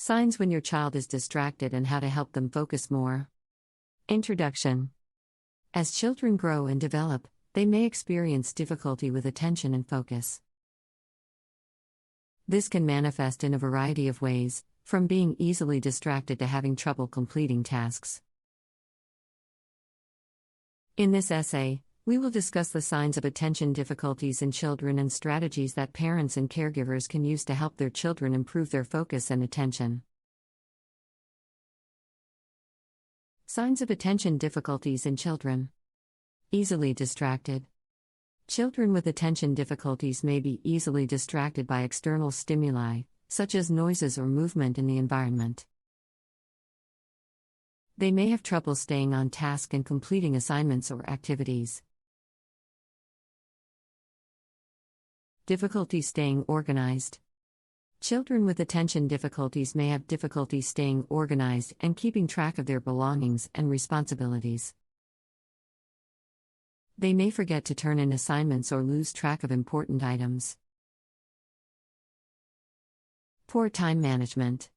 Signs when your child is distracted and how to help them focus more. Introduction. As children grow and develop, they may experience difficulty with attention and focus. This can manifest in a variety of ways, from being easily distracted to having trouble completing tasks. In this essay, we will discuss the signs of attention difficulties in children and strategies that parents and caregivers can use to help their children improve their focus and attention. Signs of attention difficulties in children. Easily distracted. Children with attention difficulties may be easily distracted by external stimuli, such as noises or movement in the environment. They may have trouble staying on task and completing assignments or activities. Difficulty staying organized. Children with attention difficulties may have difficulty staying organized and keeping track of their belongings and responsibilities. They may forget to turn in assignments or lose track of important items. Poor time management.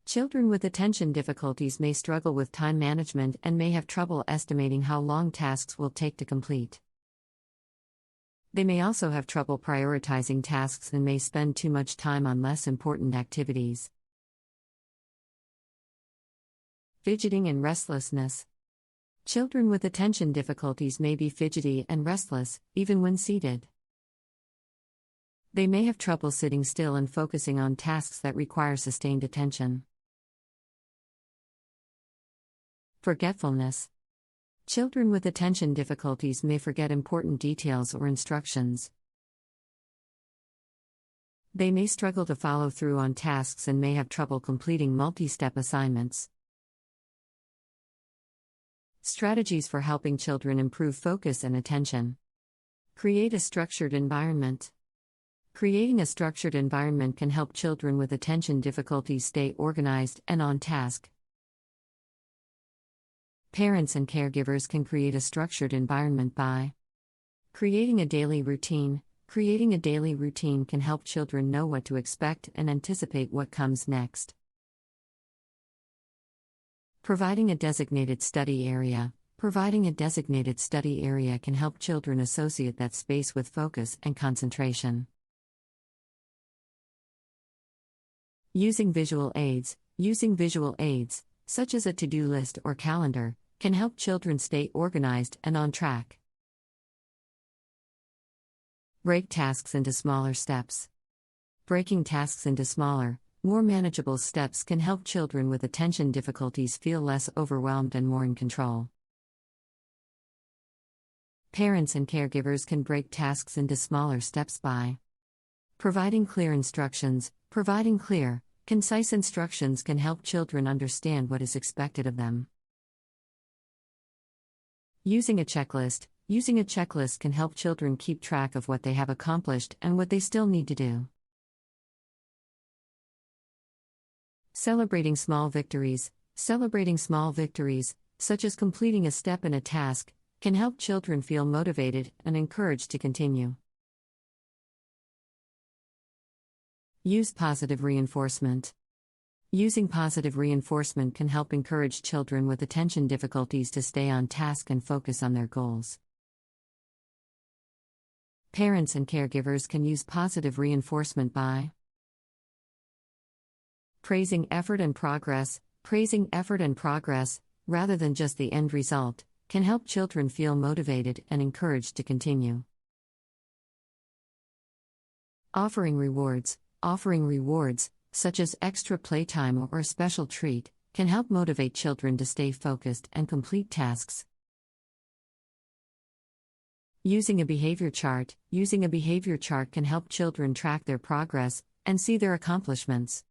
Children with attention difficulties may struggle with time management and may have trouble estimating how long tasks will take to complete. They may also have trouble prioritizing tasks and may spend too much time on less important activities. Fidgeting and restlessness. Children with attention difficulties may be fidgety and restless, even when seated. They may have trouble sitting still and focusing on tasks that require sustained attention. Forgetfulness. Children with attention difficulties may forget important details or instructions. They may struggle to follow through on tasks and may have trouble completing multi-step assignments. Strategies for helping children improve focus and attention. Create a structured environment. Creating a structured environment can help children with attention difficulties stay organized and on task. Parents and caregivers can create a structured environment by creating a daily routine. Creating a daily routine can help children know what to expect and anticipate what comes next. Providing a designated study area. Providing a designated study area can help children associate that space with focus and concentration. Using visual aids. Using visual aids, such as a to-do list or calendar, can help children stay organized and on track. Break tasks into smaller steps. Breaking tasks into smaller, more manageable steps can help children with attention difficulties feel less overwhelmed and more in control. Parents and caregivers can break tasks into smaller steps by providing clear instructions. Providing clear, concise instructions can help children understand what is expected of them. Using a checklist. Using a checklist can help children keep track of what they have accomplished and what they still need to do. Celebrating small victories. Celebrating small victories, such as completing a step in a task, can help children feel motivated and encouraged to continue. Use positive reinforcement. Using positive reinforcement can help encourage children with attention difficulties to stay on task and focus on their goals. Parents and caregivers can use positive reinforcement by praising effort and progress. Praising effort and progress, rather than just the end result, can help children feel motivated and encouraged to continue. Offering rewards. Offering rewards, such as extra playtime or a special treat, can help motivate children to stay focused and complete tasks. Using a behavior chart. Using a behavior chart can help children track their progress and see their accomplishments.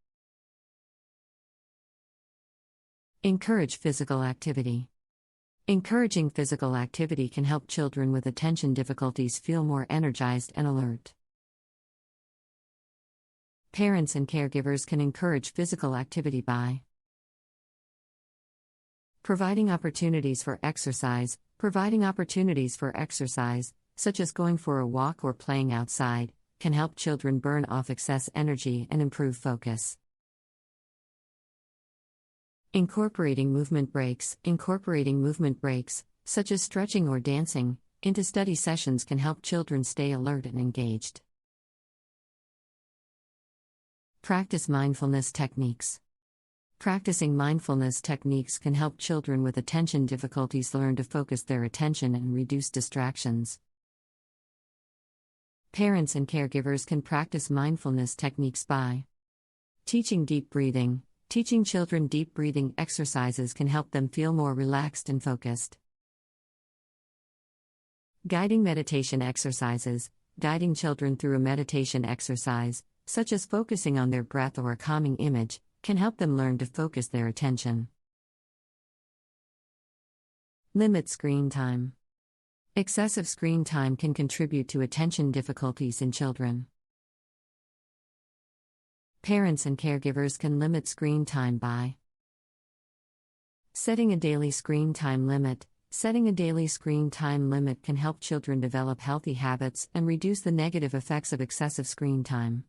Encourage physical activity. Encouraging physical activity can help children with attention difficulties feel more energized and alert. Parents and caregivers can encourage physical activity by providing opportunities for exercise. Providing opportunities for exercise, such as going for a walk or playing outside, can help children burn off excess energy and improve focus. Incorporating movement breaks, such as stretching or dancing, into study sessions can help children stay alert and engaged. Practice mindfulness techniques. Practicing mindfulness techniques can help children with attention difficulties learn to focus their attention and reduce distractions. Parents and caregivers can practice mindfulness techniques by teaching deep breathing. Teaching children deep breathing exercises can help them feel more relaxed and focused. Guiding meditation exercises. Guiding children through a meditation exercise, such as focusing on their breath or a calming image, can help them learn to focus their attention. Limit screen time. Excessive screen time can contribute to attention difficulties in children. Parents and caregivers can limit screen time by setting a daily screen time limit. Setting a daily screen time limit can help children develop healthy habits and reduce the negative effects of excessive screen time.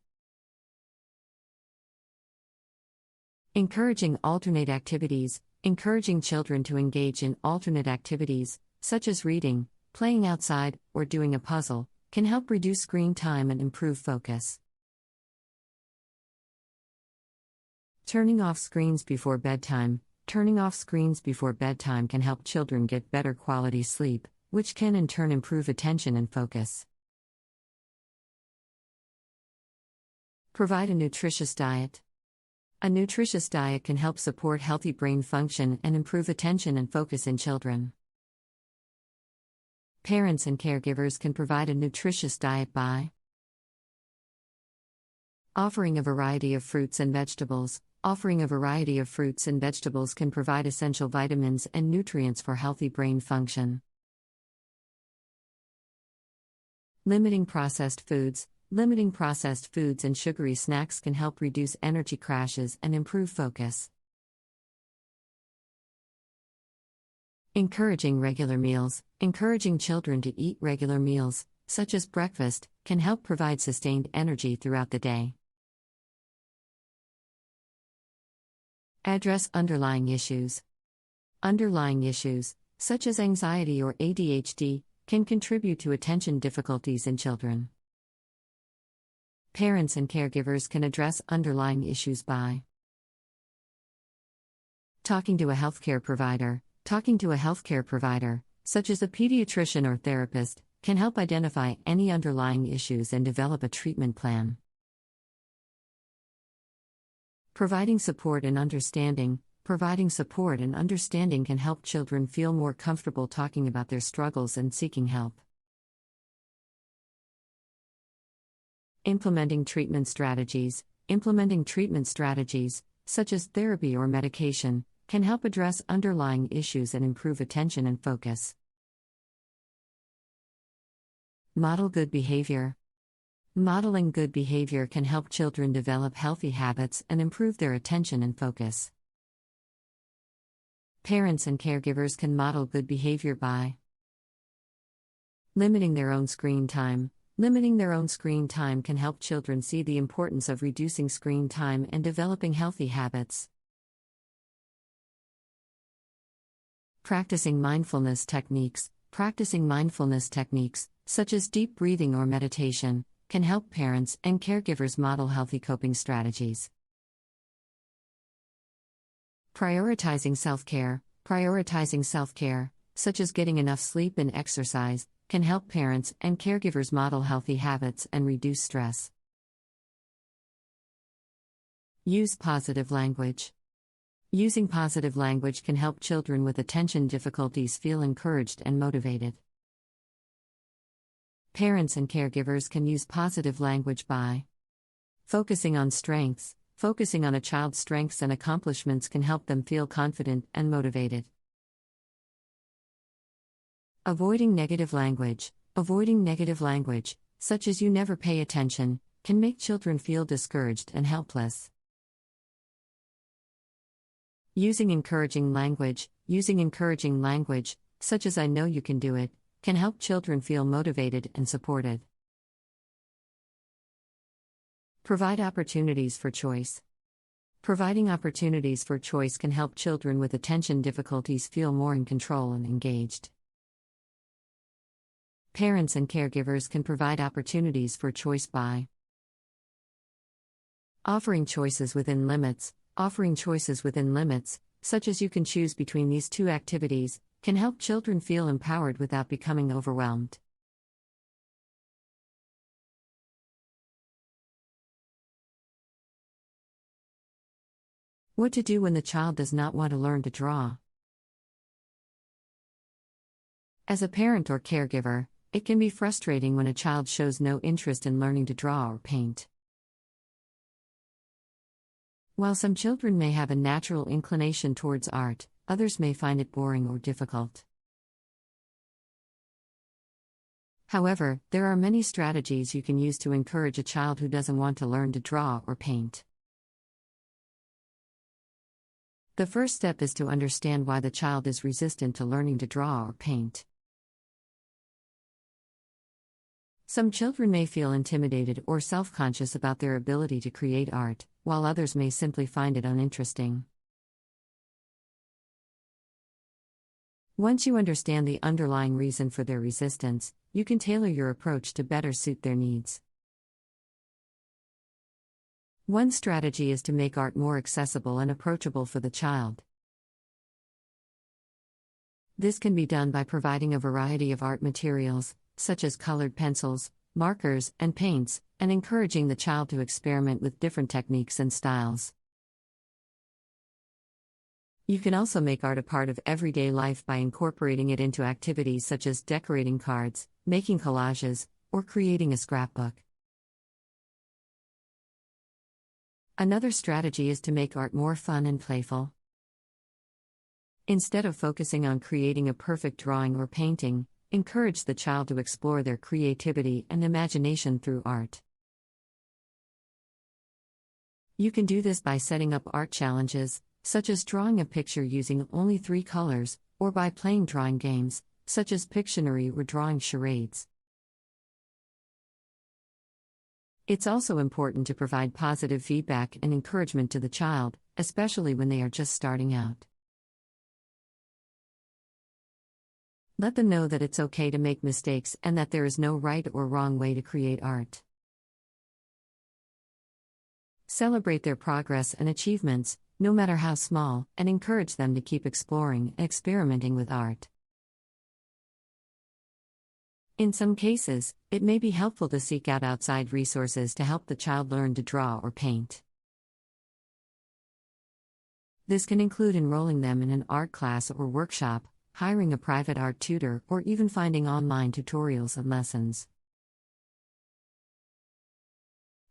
Encouraging alternate activities. Encouraging children to engage in alternate activities, such as reading, playing outside, or doing a puzzle, can help reduce screen time and improve focus. Turning off screens before bedtime. Turning off screens before bedtime can help children get better quality sleep, which can in turn improve attention and focus. Provide a nutritious diet. A nutritious diet can help support healthy brain function and improve attention and focus in children. Parents and caregivers can provide a nutritious diet by offering a variety of fruits and vegetables. Offering a variety of fruits and vegetables can provide essential vitamins and nutrients for healthy brain function. Limiting processed foods. Limiting processed foods and sugary snacks can help reduce energy crashes and improve focus. Encouraging regular meals. Encouraging children to eat regular meals, such as breakfast, can help provide sustained energy throughout the day. Address underlying issues. Underlying issues, such as anxiety or ADHD, can contribute to attention difficulties in children. Parents and caregivers can address underlying issues by talking to a healthcare provider. Talking to a healthcare provider, such as a pediatrician or therapist, can help identify any underlying issues and develop a treatment plan. Providing support and understanding. Providing support and understanding can help children feel more comfortable talking about their struggles and seeking help. Implementing treatment strategies. Implementing treatment strategies, such as therapy or medication, can help address underlying issues and improve attention and focus. Model good behavior. Modeling good behavior can help children develop healthy habits and improve their attention and focus. Parents and caregivers can model good behavior by limiting their own screen time. Limiting their own screen time can help children see the importance of reducing screen time and developing healthy habits. Practicing mindfulness techniques. Practicing mindfulness techniques, such as deep breathing or meditation, can help parents and caregivers model healthy coping strategies. Prioritizing self-care. Prioritizing self-care, such as getting enough sleep and exercise, can help parents and caregivers model healthy habits and reduce stress. Use positive language. Using positive language can help children with attention difficulties feel encouraged and motivated. Parents and caregivers can use positive language by focusing on strengths. Focusing on a child's strengths and accomplishments can help them feel confident and motivated. Avoiding negative language. Avoiding negative language, such as "you never pay attention," can make children feel discouraged and helpless. Using encouraging language. Using encouraging language, such as "I know you can do it," can help children feel motivated and supported. Provide opportunities for choice. Providing opportunities for choice can help children with attention difficulties feel more in control and engaged. Parents and caregivers can provide opportunities for choice by offering choices within limits. Offering choices within limits, such as you can choose between these two activities, can help children feel empowered without becoming overwhelmed. What to do when the child does not want to learn to draw? As a parent or caregiver, it can be frustrating when a child shows no interest in learning to draw or paint. While some children may have a natural inclination towards art, others may find it boring or difficult. However, there are many strategies you can use to encourage a child who doesn't want to learn to draw or paint. The first step is to understand why the child is resistant to learning to draw or paint. Some children may feel intimidated or self-conscious about their ability to create art, while others may simply find it uninteresting. Once you understand the underlying reason for their resistance, you can tailor your approach to better suit their needs. One strategy is to make art more accessible and approachable for the child. This can be done by providing a variety of art materials, such as colored pencils, markers, and paints, and encouraging the child to experiment with different techniques and styles. You can also make art a part of everyday life by incorporating it into activities such as decorating cards, making collages, or creating a scrapbook. Another strategy is to make art more fun and playful. Instead of focusing on creating a perfect drawing or painting, encourage the child to explore their creativity and imagination through art. You can do this by setting up art challenges, such as drawing a picture using only 3 colors, or by playing drawing games, such as Pictionary or drawing charades. It's also important to provide positive feedback and encouragement to the child, especially when they are just starting out. Let them know that it's okay to make mistakes and that there is no right or wrong way to create art. Celebrate their progress and achievements, no matter how small, and encourage them to keep exploring and experimenting with art. In some cases, it may be helpful to seek out outside resources to help the child learn to draw or paint. This can include enrolling them in an art class or workshop, hiring a private art tutor, or even finding online tutorials and lessons.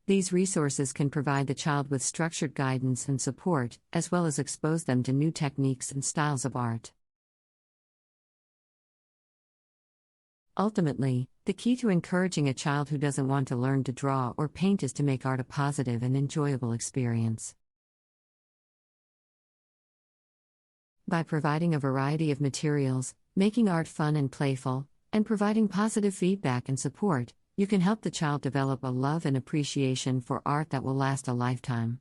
These resources can provide the child with structured guidance and support, as well as expose them to new techniques and styles of art. Ultimately, the key to encouraging a child who doesn't want to learn to draw or paint is to make art a positive and enjoyable experience. By providing a variety of materials, making art fun and playful, and providing positive feedback and support, you can help the child develop a love and appreciation for art that will last a lifetime.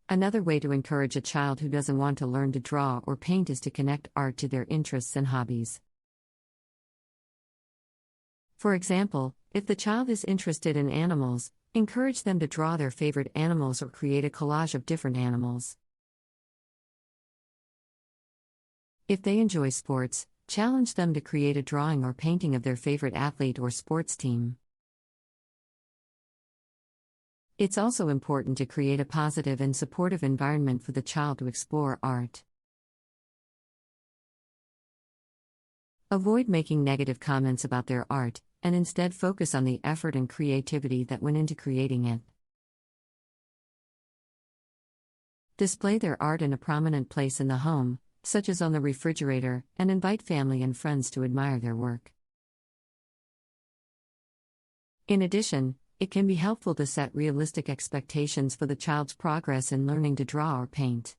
Another way to encourage a child who doesn't want to learn to draw or paint is to connect art to their interests and hobbies. For example, if the child is interested in animals, encourage them to draw their favorite animals or create a collage of different animals. If they enjoy sports, challenge them to create a drawing or painting of their favorite athlete or sports team. It's also important to create a positive and supportive environment for the child to explore art. Avoid making negative comments about their art, and instead focus on the effort and creativity that went into creating it. Display their art in a prominent place in the home, such as on the refrigerator, and invite family and friends to admire their work. In addition, it can be helpful to set realistic expectations for the child's progress in learning to draw or paint.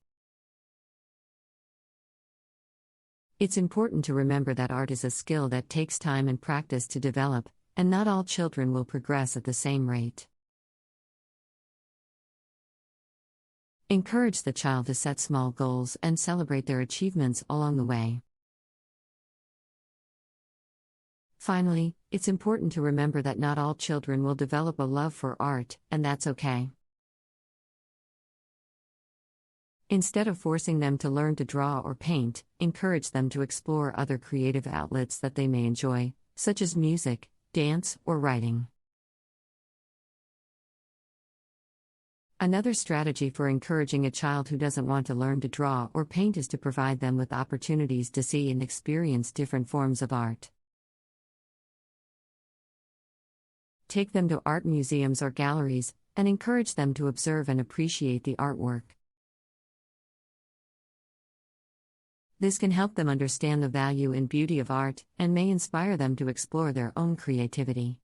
It's important to remember that art is a skill that takes time and practice to develop, and not all children will progress at the same rate. Encourage the child to set small goals and celebrate their achievements along the way. Finally, it's important to remember that not all children will develop a love for art, and that's okay. Instead of forcing them to learn to draw or paint, encourage them to explore other creative outlets that they may enjoy, such as music, dance, or writing. Another strategy for encouraging a child who doesn't want to learn to draw or paint is to provide them with opportunities to see and experience different forms of art. Take them to art museums or galleries, and encourage them to observe and appreciate the artwork. This can help them understand the value and beauty of art, and may inspire them to explore their own creativity.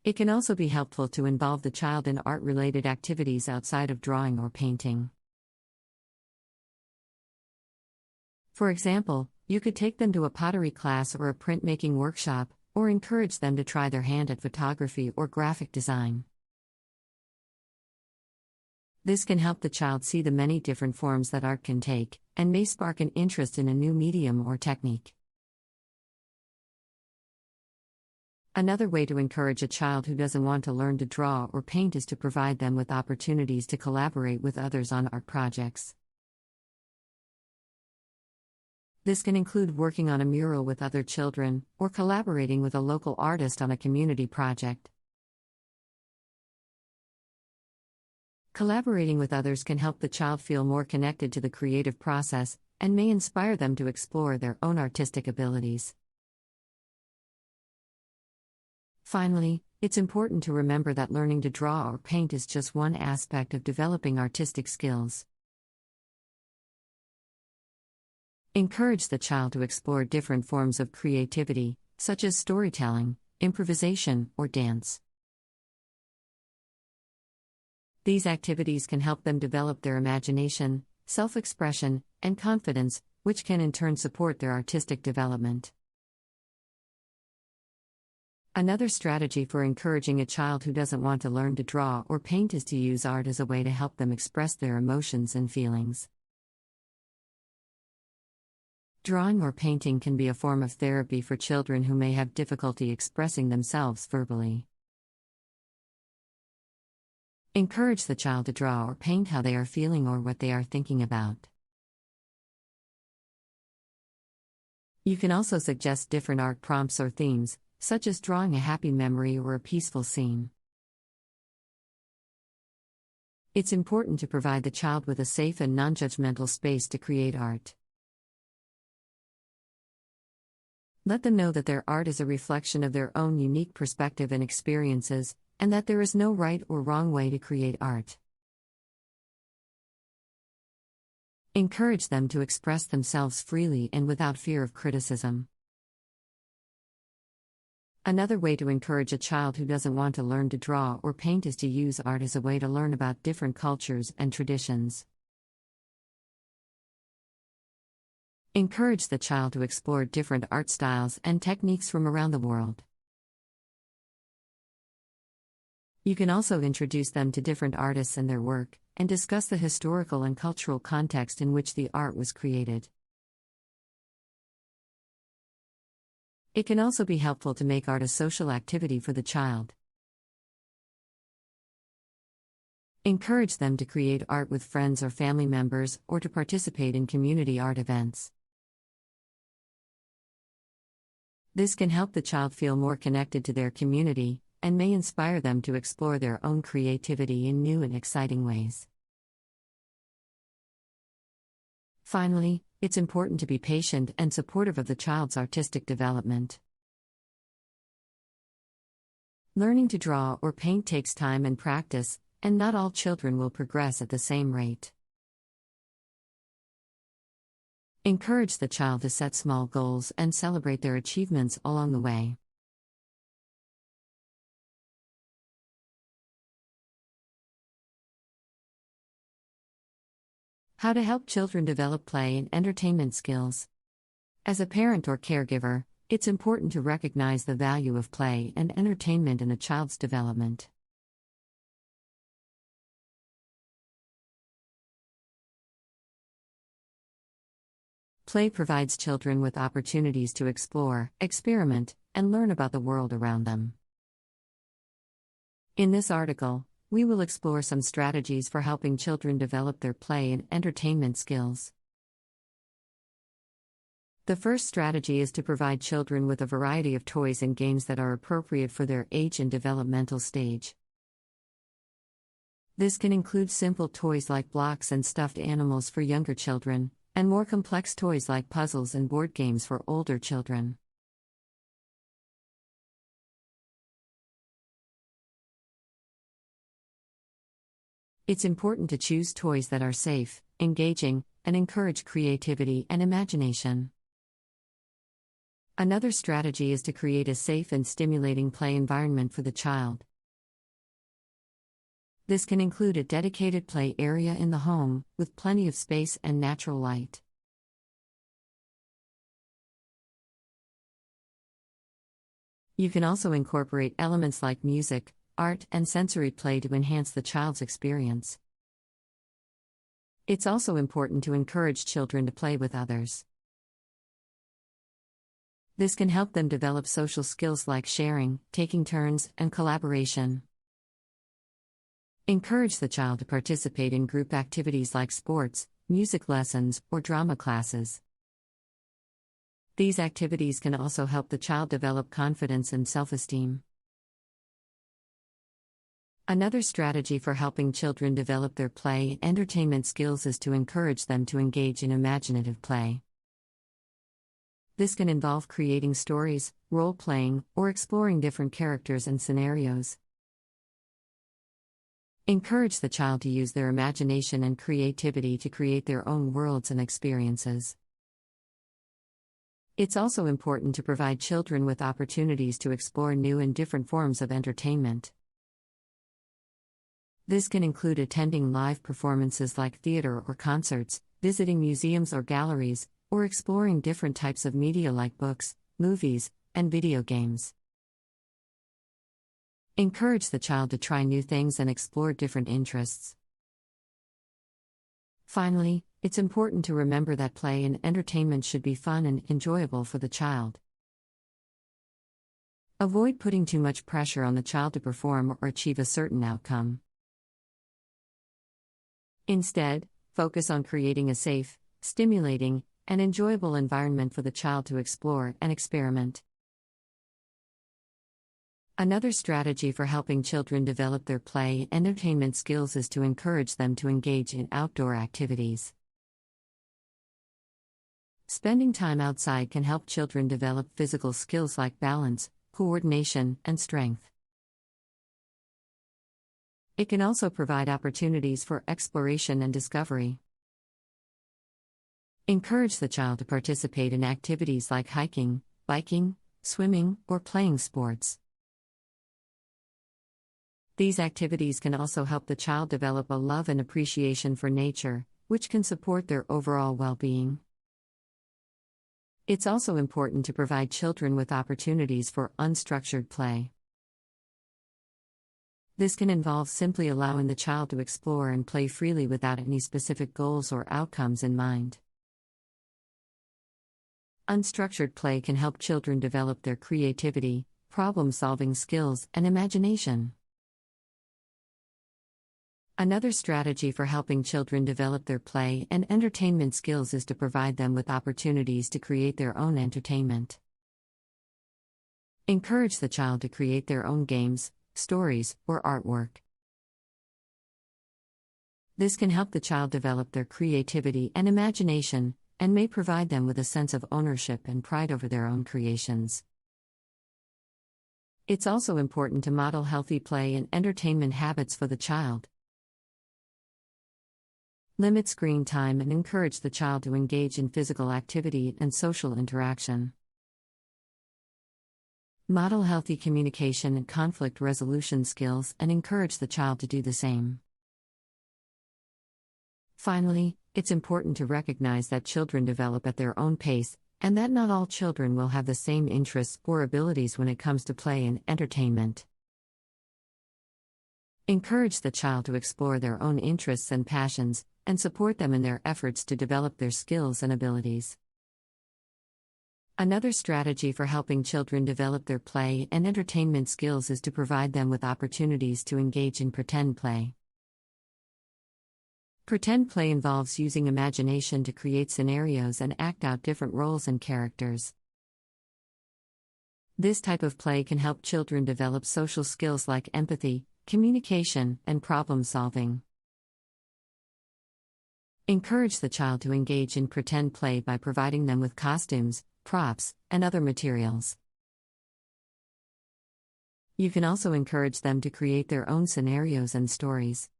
It can also be helpful to involve the child in art-related activities outside of drawing or painting. For example, you could take them to a pottery class or a printmaking workshop, or encourage them to try their hand at photography or graphic design. This can help the child see the many different forms that art can take, and may spark an interest in a new medium or technique. Another way to encourage a child who doesn't want to learn to draw or paint is to provide them with opportunities to collaborate with others on art projects. This can include working on a mural with other children, or collaborating with a local artist on a community project. Collaborating with others can help the child feel more connected to the creative process, and may inspire them to explore their own artistic abilities. Finally, it's important to remember that learning to draw or paint is just one aspect of developing artistic skills. Encourage the child to explore different forms of creativity, such as storytelling, improvisation, or dance. These activities can help them develop their imagination, self-expression, and confidence, which can in turn support their artistic development. Another strategy for encouraging a child who doesn't want to learn to draw or paint is to use art as a way to help them express their emotions and feelings. Drawing or painting can be a form of therapy for children who may have difficulty expressing themselves verbally. Encourage the child to draw or paint how they are feeling or what they are thinking about. You can also suggest different art prompts or themes, such as drawing a happy memory or a peaceful scene. It's important to provide the child with a safe and non-judgmental space to create art. Let them know that their art is a reflection of their own unique perspective and experiences, and that there is no right or wrong way to create art. Encourage them to express themselves freely and without fear of criticism. Another way to encourage a child who doesn't want to learn to draw or paint is to use art as a way to learn about different cultures and traditions. Encourage the child to explore different art styles and techniques from around the world. You can also introduce them to different artists and their work, and discuss the historical and cultural context in which the art was created. It can also be helpful to make art a social activity for the child. Encourage them to create art with friends or family members, or to participate in community art events. This can help the child feel more connected to their community, and may inspire them to explore their own creativity in new and exciting ways. Finally, it's important to be patient and supportive of the child's artistic development. Learning to draw or paint takes time and practice, and not all children will progress at the same rate. Encourage the child to set small goals and celebrate their achievements along the way. How to help children develop play and entertainment skills. As a parent or caregiver, it's important to recognize the value of play and entertainment in a child's development. Play provides children with opportunities to explore, experiment, and learn about the world around them. In this article, we will explore some strategies for helping children develop their play and entertainment skills. The first strategy is to provide children with a variety of toys and games that are appropriate for their age and developmental stage. This can include simple toys like blocks and stuffed animals for younger children, and more complex toys like puzzles and board games for older children. It's important to choose toys that are safe, engaging, and encourage creativity and imagination. Another strategy is to create a safe and stimulating play environment for the child. This can include a dedicated play area in the home, with plenty of space and natural light. You can also incorporate elements like music, art, and sensory play to enhance the child's experience. It's also important to encourage children to play with others. This can help them develop social skills like sharing, taking turns, and collaboration. Encourage the child to participate in group activities like sports, music lessons, or drama classes. These activities can also help the child develop confidence and self-esteem. Another strategy for helping children develop their play and entertainment skills is to encourage them to engage in imaginative play. This can involve creating stories, role-playing, or exploring different characters and scenarios. Encourage the child to use their imagination and creativity to create their own worlds and experiences. It's also important to provide children with opportunities to explore new and different forms of entertainment. This can include attending live performances like theater or concerts, visiting museums or galleries, or exploring different types of media like books, movies, and video games. Encourage the child to try new things and explore different interests. Finally, it's important to remember that play and entertainment should be fun and enjoyable for the child. Avoid putting too much pressure on the child to perform or achieve a certain outcome. Instead, focus on creating a safe, stimulating, and enjoyable environment for the child to explore and experiment. Another strategy for helping children develop their play and entertainment skills is to encourage them to engage in outdoor activities. Spending time outside can help children develop physical skills like balance, coordination, and strength. It can also provide opportunities for exploration and discovery. Encourage the child to participate in activities like hiking, biking, swimming, or playing sports. These activities can also help the child develop a love and appreciation for nature, which can support their overall well-being. It's also important to provide children with opportunities for unstructured play. This can involve simply allowing the child to explore and play freely without any specific goals or outcomes in mind. Unstructured play can help children develop their creativity, problem-solving skills, and imagination. Another strategy for helping children develop their play and entertainment skills is to provide them with opportunities to create their own entertainment. Encourage the child to create their own games, stories, or artwork. This can help the child develop their creativity and imagination, and may provide them with a sense of ownership and pride over their own creations. It's also important to model healthy play and entertainment habits for the child. Limit screen time and encourage the child to engage in physical activity and social interaction. Model healthy communication and conflict resolution skills and encourage the child to do the same. Finally, it's important to recognize that children develop at their own pace, and that not all children will have the same interests or abilities when it comes to play and entertainment. Encourage the child to explore their own interests and passions, and support them in their efforts to develop their skills and abilities. Another strategy for helping children develop their play and entertainment skills is to provide them with opportunities to engage in pretend play. Pretend play involves using imagination to create scenarios and act out different roles and characters. This type of play can help children develop social skills like empathy, communication, and problem solving. Encourage the child to engage in pretend play by providing them with costumes, props, and other materials. You can also encourage them to create their own scenarios and stories.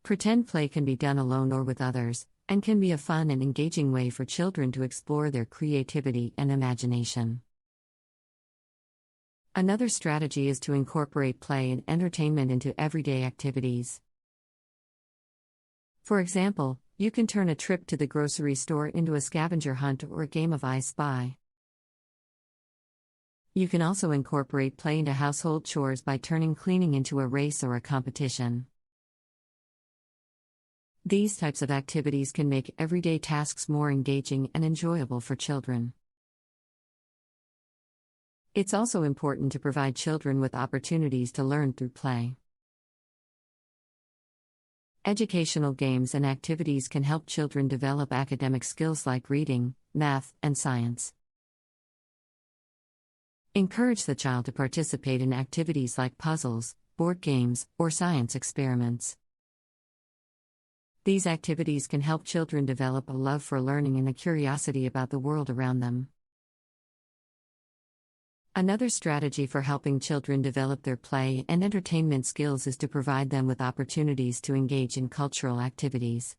Pretend play can be done alone or with others, and can be a fun and engaging way for children to explore their creativity and imagination. Another strategy is to incorporate play and entertainment into everyday activities. For example, you can turn a trip to the grocery store into a scavenger hunt or a game of I Spy. You can also incorporate play into household chores by turning cleaning into a race or a competition. These types of activities can make everyday tasks more engaging and enjoyable for children. It's also important to provide children with opportunities to learn through play. Educational games and activities can help children develop academic skills like reading, math, and science. Encourage the child to participate in activities like puzzles, board games, or science experiments. These activities can help children develop a love for learning and a curiosity about the world around them. Another strategy for helping children develop their play and entertainment skills is to provide them with opportunities to engage in cultural activities.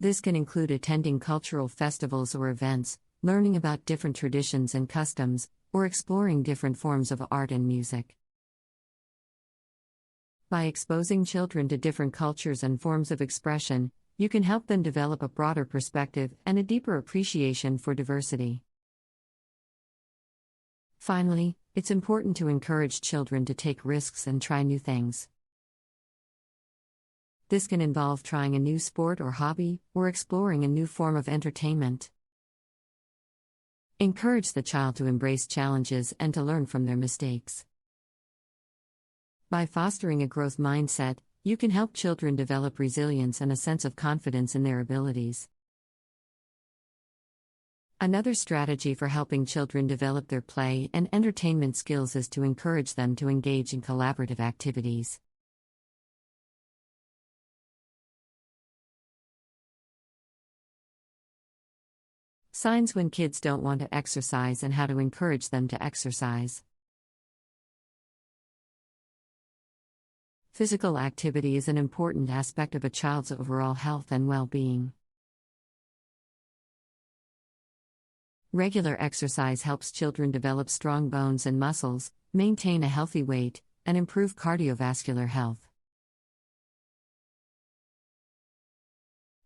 This can include attending cultural festivals or events, learning about different traditions and customs, or exploring different forms of art and music. By exposing children to different cultures and forms of expression, you can help them develop a broader perspective and a deeper appreciation for diversity. Finally, it's important to encourage children to take risks and try new things. This can involve trying a new sport or hobby, or exploring a new form of entertainment. Encourage the child to embrace challenges and to learn from their mistakes. By fostering a growth mindset, you can help children develop resilience and a sense of confidence in their abilities. Another strategy for helping children develop their play and entertainment skills is to encourage them to engage in collaborative activities. Signs when kids don't want to exercise and how to encourage them to exercise. Physical activity is an important aspect of a child's overall health and well-being. Regular exercise helps children develop strong bones and muscles, maintain a healthy weight, and improve cardiovascular health.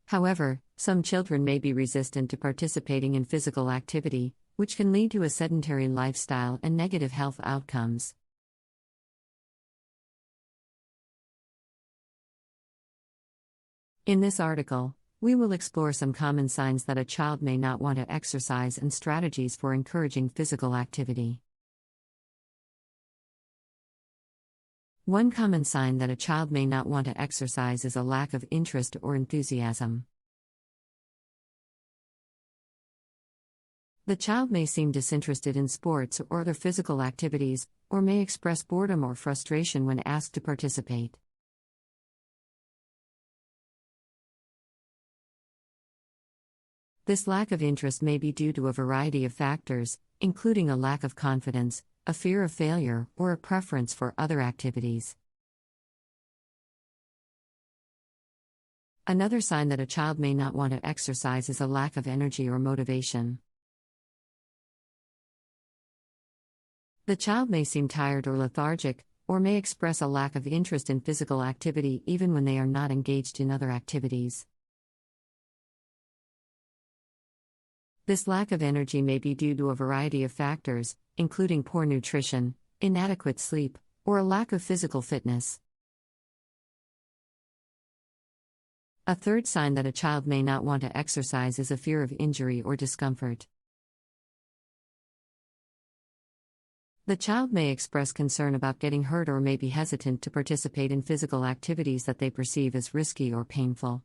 However, some children may be resistant to participating in physical activity, which can lead to a sedentary lifestyle and negative health outcomes. In this article, we will explore some common signs that a child may not want to exercise and strategies for encouraging physical activity. One common sign that a child may not want to exercise is a lack of interest or enthusiasm. The child may seem disinterested in sports or other physical activities, or may express boredom or frustration when asked to participate. This lack of interest may be due to a variety of factors, including a lack of confidence, a fear of failure, or a preference for other activities. Another sign that a child may not want to exercise is a lack of energy or motivation. The child may seem tired or lethargic, or may express a lack of interest in physical activity even when they are not engaged in other activities. This lack of energy may be due to a variety of factors, including poor nutrition, inadequate sleep, or a lack of physical fitness. A third sign that a child may not want to exercise is a fear of injury or discomfort. The child may express concern about getting hurt or may be hesitant to participate in physical activities that they perceive as risky or painful.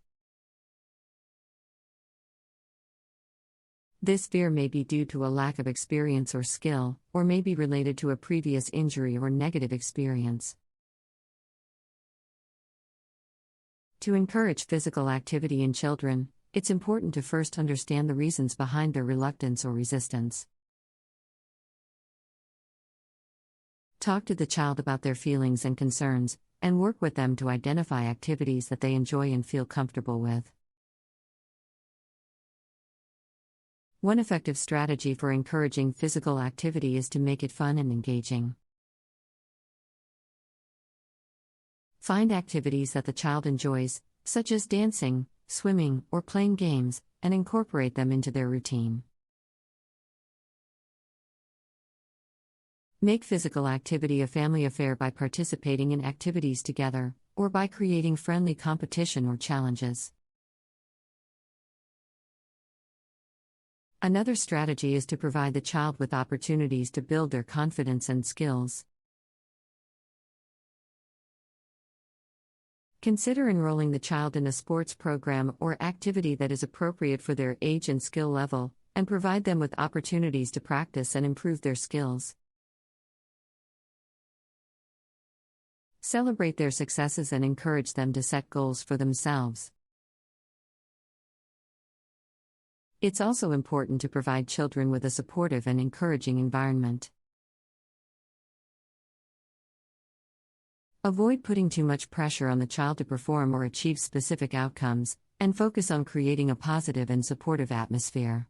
This fear may be due to a lack of experience or skill, or may be related to a previous injury or negative experience. To encourage physical activity in children, it's important to first understand the reasons behind their reluctance or resistance. Talk to the child about their feelings and concerns, and work with them to identify activities that they enjoy and feel comfortable with. One effective strategy for encouraging physical activity is to make it fun and engaging. Find activities that the child enjoys, such as dancing, swimming, or playing games, and incorporate them into their routine. Make physical activity a family affair by participating in activities together, or by creating friendly competition or challenges. Another strategy is to provide the child with opportunities to build their confidence and skills. Consider enrolling the child in a sports program or activity that is appropriate for their age and skill level, and provide them with opportunities to practice and improve their skills. Celebrate their successes and encourage them to set goals for themselves. It's also important to provide children with a supportive and encouraging environment. Avoid putting too much pressure on the child to perform or achieve specific outcomes, and focus on creating a positive and supportive atmosphere.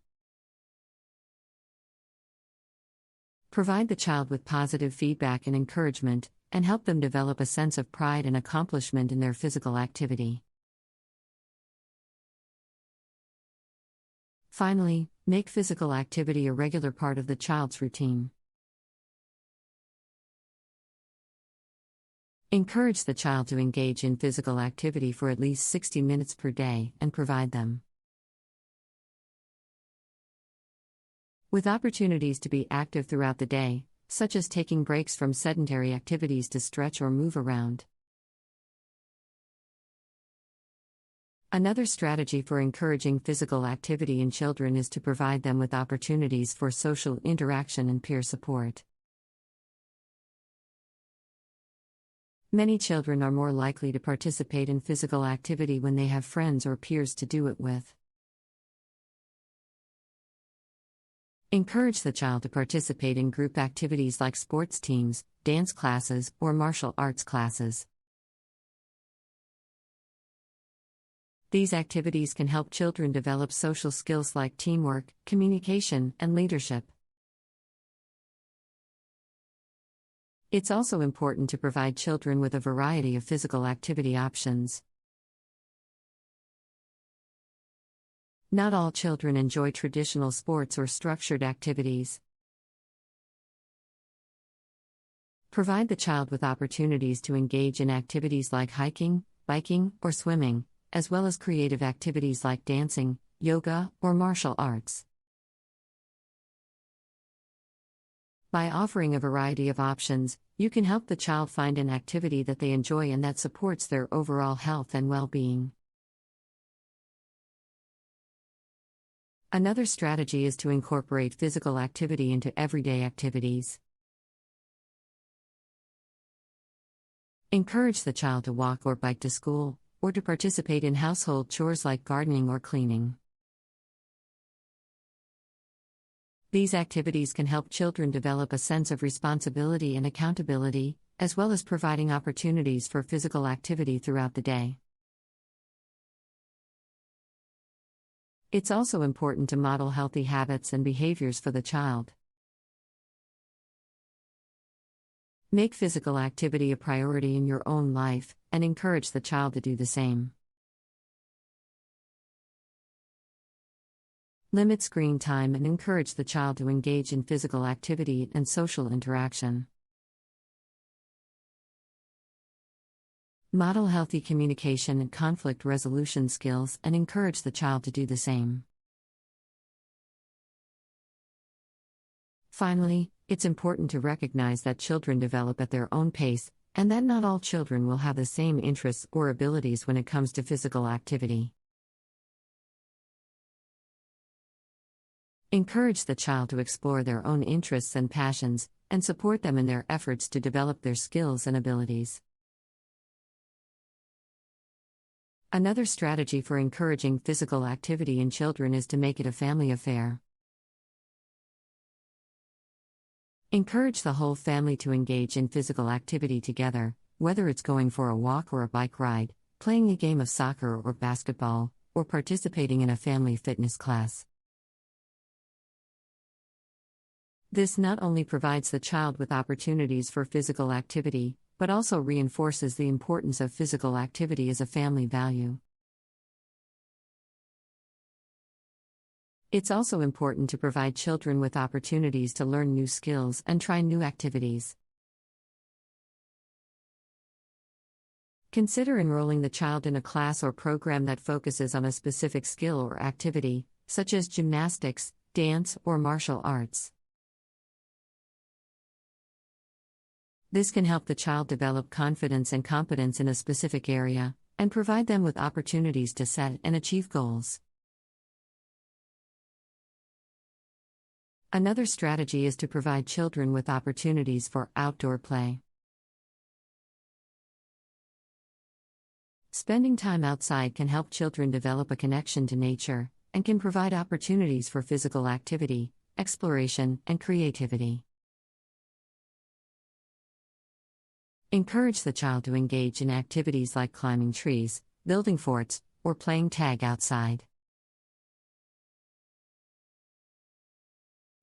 Provide the child with positive feedback and encouragement, and help them develop a sense of pride and accomplishment in their physical activity. Finally, make physical activity a regular part of the child's routine. Encourage the child to engage in physical activity for at least 60 minutes per day and provide them with opportunities to be active throughout the day, such as taking breaks from sedentary activities to stretch or move around. Another strategy for encouraging physical activity in children is to provide them with opportunities for social interaction and peer support. Many children are more likely to participate in physical activity when they have friends or peers to do it with. Encourage the child to participate in group activities like sports teams, dance classes, or martial arts classes. These activities can help children develop social skills like teamwork, communication, and leadership. It's also important to provide children with a variety of physical activity options. Not all children enjoy traditional sports or structured activities. Provide the child with opportunities to engage in activities like hiking, biking, or swimming, as well as creative activities like dancing, yoga, or martial arts. By offering a variety of options, you can help the child find an activity that they enjoy and that supports their overall health and well-being. Another strategy is to incorporate physical activity into everyday activities. Encourage the child to walk or bike to school, or to participate in household chores like gardening or cleaning. These activities can help children develop a sense of responsibility and accountability, as well as providing opportunities for physical activity throughout the day. It's also important to model healthy habits and behaviors for the child. Make physical activity a priority in your own life, and encourage the child to do the same. Limit screen time and encourage the child to engage in physical activity and social interaction. Model healthy communication and conflict resolution skills and encourage the child to do the same. Finally, it's important to recognize that children develop at their own pace, and that not all children will have the same interests or abilities when it comes to physical activity. Encourage the child to explore their own interests and passions, and support them in their efforts to develop their skills and abilities. Another strategy for encouraging physical activity in children is to make it a family affair. Encourage the whole family to engage in physical activity together, whether it's going for a walk or a bike ride, playing a game of soccer or basketball, or participating in a family fitness class. This not only provides the child with opportunities for physical activity, but also reinforces the importance of physical activity as a family value. It's also important to provide children with opportunities to learn new skills and try new activities. Consider enrolling the child in a class or program that focuses on a specific skill or activity, such as gymnastics, dance, or martial arts. This can help the child develop confidence and competence in a specific area, and provide them with opportunities to set and achieve goals. Another strategy is to provide children with opportunities for outdoor play. Spending time outside can help children develop a connection to nature, and can provide opportunities for physical activity, exploration, and creativity. Encourage the child to engage in activities like climbing trees, building forts, or playing tag outside.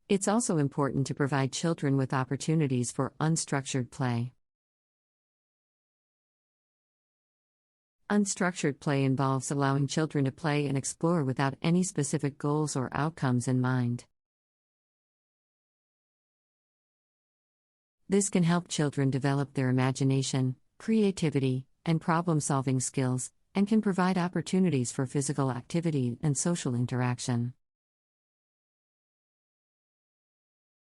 It's also important to provide children with opportunities for unstructured play. Unstructured play involves allowing children to play and explore without any specific goals or outcomes in mind. This can help children develop their imagination, creativity, and problem-solving skills, and can provide opportunities for physical activity and social interaction.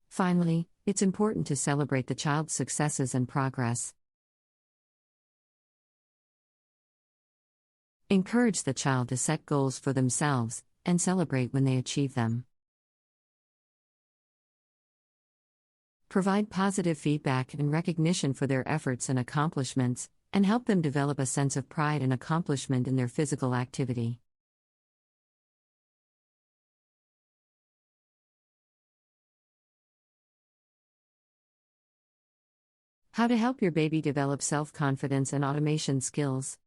Finally, it's important to celebrate the child's successes and progress. Encourage the child to set goals for themselves, and celebrate when they achieve them. Provide positive feedback and recognition for their efforts and accomplishments, and help them develop a sense of pride and accomplishment in their physical activity. How to help your baby develop self-confidence and automation skills.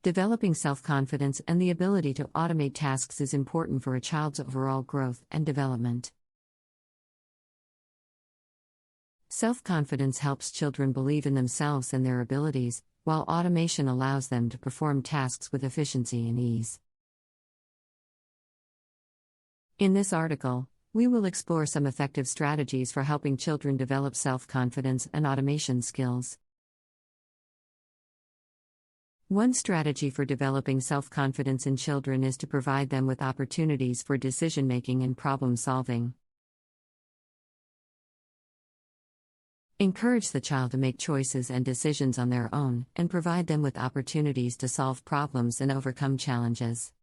Developing self-confidence and the ability to automate tasks is important for a child's overall growth and development. Self-confidence helps children believe in themselves and their abilities, while automation allows them to perform tasks with efficiency and ease. In this article, we will explore some effective strategies for helping children develop self-confidence and automation skills. One strategy for developing self-confidence in children is to provide them with opportunities for decision-making and problem-solving. Encourage the child to make choices and decisions on their own, and provide them with opportunities to solve problems and overcome challenges.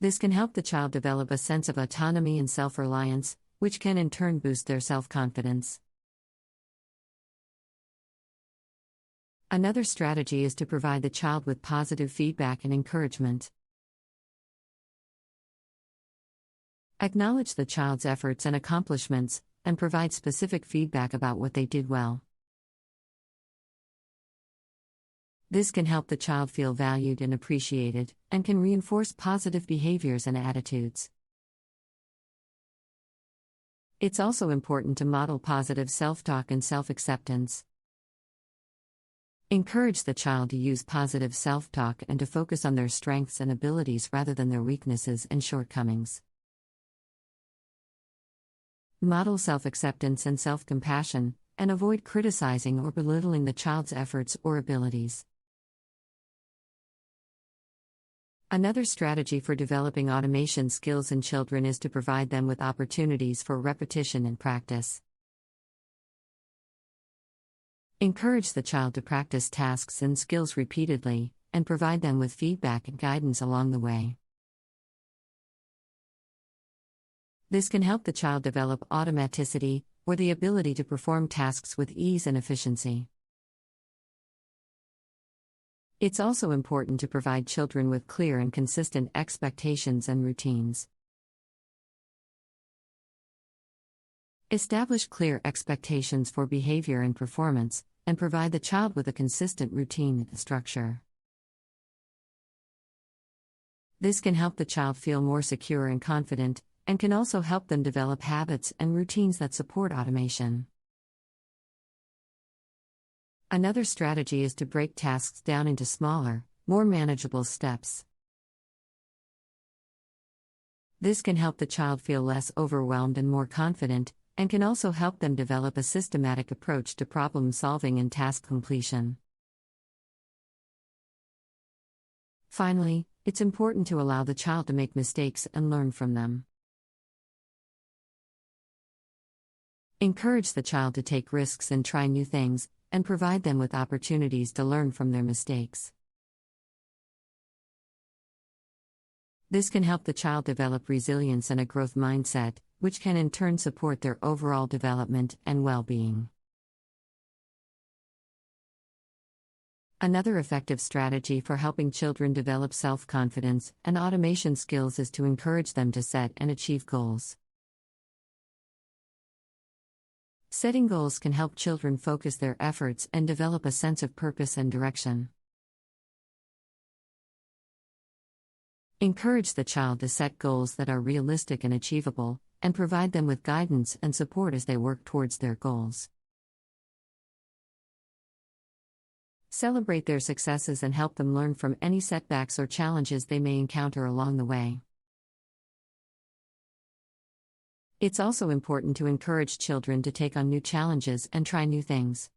This can help the child develop a sense of autonomy and self-reliance, which can in turn boost their self-confidence. Another strategy is to provide the child with positive feedback and encouragement. Acknowledge the child's efforts and accomplishments, and provide specific feedback about what they did well. This can help the child feel valued and appreciated, and can reinforce positive behaviors and attitudes. It's also important to model positive self-talk and self-acceptance. Encourage the child to use positive self-talk and to focus on their strengths and abilities rather than their weaknesses and shortcomings. Model self-acceptance and self-compassion. and avoid criticizing or belittling the child's efforts or abilities. Another strategy for developing automation skills in children is to provide them with opportunities for repetition and practice. Encourage the child to practice tasks and skills repeatedly, and provide them with feedback and guidance along the way. This can help the child develop automaticity, or the ability to perform tasks with ease and efficiency. It's also important to provide children with clear and consistent expectations and routines. Establish clear expectations for behavior and performance, and provide the child with a consistent routine and structure. This can help the child feel more secure and confident, and can also help them develop habits and routines that support automation. Another strategy is to break tasks down into smaller, more manageable steps. This can help the child feel less overwhelmed and more confident, and can also help them develop a systematic approach to problem solving and task completion. Finally, it's important to allow the child to make mistakes and learn from them. Encourage the child to take risks and try new things, and provide them with opportunities to learn from their mistakes. This can help the child develop resilience and a growth mindset, which can in turn support their overall development and well-being. Another effective strategy for helping children develop self-confidence and automation skills is to encourage them to set and achieve goals. Setting goals can help children focus their efforts and develop a sense of purpose and direction. Encourage the child to set goals that are realistic and achievable, and provide them with guidance and support as they work towards their goals. Celebrate their successes and help them learn from any setbacks or challenges they may encounter along the way. It's also important to encourage children to take on new challenges and try new things.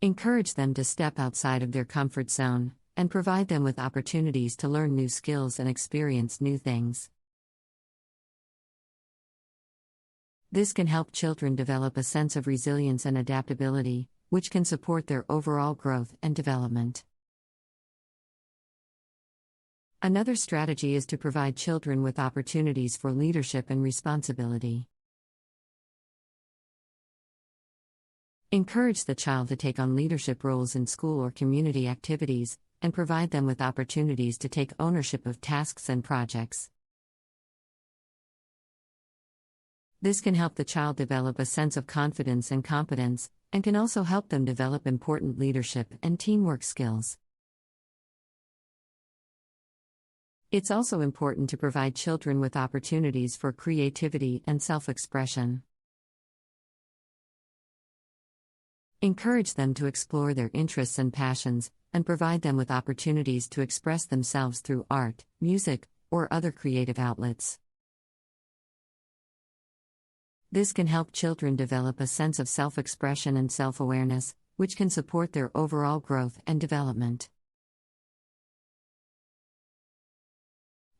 Encourage them to step outside of their comfort zone, and provide them with opportunities to learn new skills and experience new things. This can help children develop a sense of resilience and adaptability, which can support their overall growth and development. Another strategy is to provide children with opportunities for leadership and responsibility. Encourage the child to take on leadership roles in school or community activities, and provide them with opportunities to take ownership of tasks and projects. This can help the child develop a sense of confidence and competence, and can also help them develop important leadership and teamwork skills. It's also important to provide children with opportunities for creativity and self-expression. Encourage them to explore their interests and passions, and provide them with opportunities to express themselves through art, music, or other creative outlets. This can help children develop a sense of self-expression and self-awareness, which can support their overall growth and development.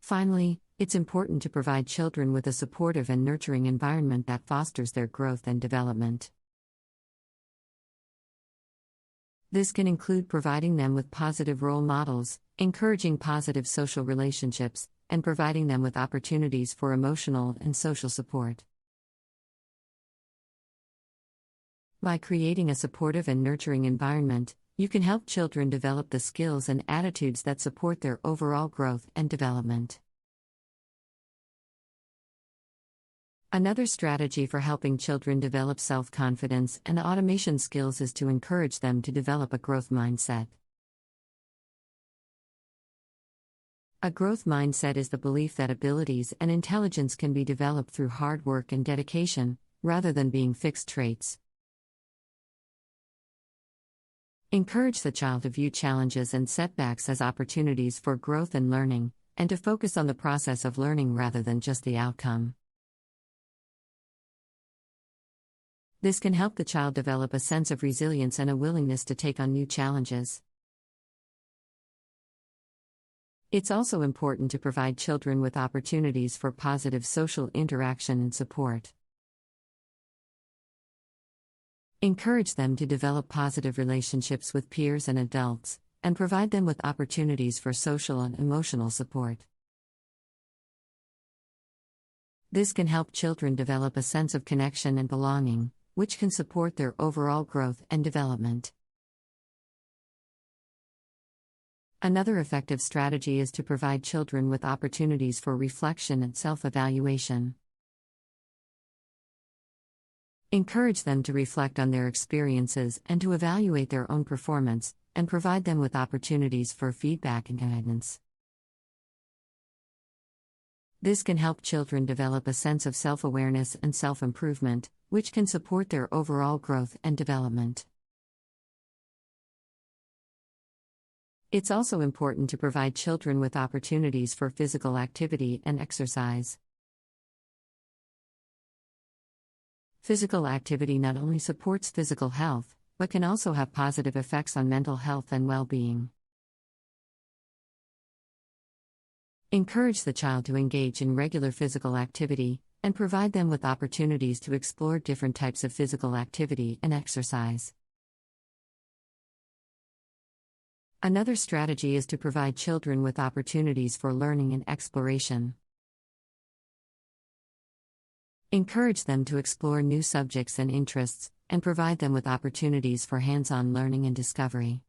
Finally, it's important to provide children with a supportive and nurturing environment that fosters their growth and development. This can include providing them with positive role models, encouraging positive social relationships, and providing them with opportunities for emotional and social support. By creating a supportive and nurturing environment, you can help children develop the skills and attitudes that support their overall growth and development. Another strategy for helping children develop self-confidence and automation skills is to encourage them to develop a growth mindset. A growth mindset is the belief that abilities and intelligence can be developed through hard work and dedication, rather than being fixed traits. Encourage the child to view challenges and setbacks as opportunities for growth and learning, and to focus on the process of learning rather than just the outcome. This can help the child develop a sense of resilience and a willingness to take on new challenges. It's also important to provide children with opportunities for positive social interaction and support. Encourage them to develop positive relationships with peers and adults, and provide them with opportunities for social and emotional support. This can help children develop a sense of connection and belonging, which can support their overall growth and development. Another effective strategy is to provide children with opportunities for reflection and self-evaluation. Encourage them to reflect on their experiences and to evaluate their own performance, and provide them with opportunities for feedback and guidance. This can help children develop a sense of self-awareness and self-improvement, which can support their overall growth and development. It's also important to provide children with opportunities for physical activity and exercise. Physical activity not only supports physical health, but can also have positive effects on mental health and well-being. Encourage the child to engage in regular physical activity, and provide them with opportunities to explore different types of physical activity and exercise. Another strategy is to provide children with opportunities for learning and exploration. Encourage them to explore new subjects and interests, and provide them with opportunities for hands-on learning and discovery.